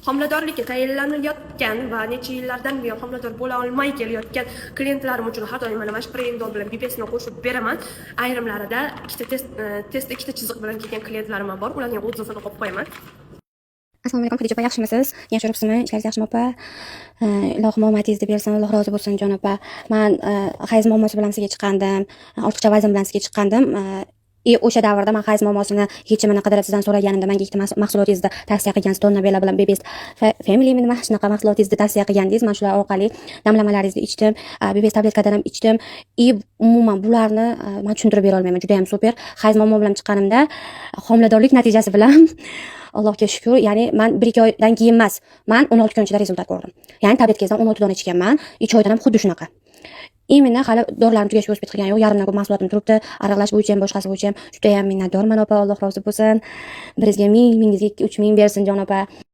Homiladorlikka tayinlanayotgan va necha yillardan buyon homilador bo'la olmay kelayotgan klientlarim uchun har doim mana shu Prendol bilan BPSni qo'shib beraman. Ayrimlarida testda ikkita chiziq bilan kelgan klientlarim bor. Ularning o'zini qo'yib qo'yaman. Assalomu alaykum, Xadicha opa, yaxshimisiniz? Yaxshi yuribsizmi? Ishlaringiz yaxshimi opa? Ilohim omadingizni bersin, Alloh rozi bo'lsin jon opa. Men hayz muammosi bilan sizga chiqqandim, ortiqcha vazn bilan sizga chiqqandim. O'sha davrda men hayz muammosini yechimini qidirib sizdan so'raganimda menga ikkita mahsulotingizni tavsiya qilgansiz. Donna Bella bilan BBS Family nima shunaqa mahsulotingizni tavsiya qilgandingiz. Men shular orqali damlamalaringizni ichdim, BBS tabletkadan ham ichdim. Umuman bularni men tushuntirib bera olmayman. Juda ham super. Hayz muammo bilan chiqqanimda homiladorlik natijasi bilan Allohga shukr, ya'ni men 1-2 oydan keyin emas, men 16 kun ichida rezultat ko'rdim. Ya'ni tabletkangizdan 16 dona ichganman, 2 oydan ham xuddi shunaqa. Imенно hali dorilarim tugashga o'sib qilgan yo'q, yarimdan ko'p mahsulotim turibdi. Araqlash bo'yicha ham, boshqasi bo'yicha ham juda ham minnatdorman opa, Alloh rozi bo'lsin. Birizga 1000, mingizga 3000 bersin jon opa.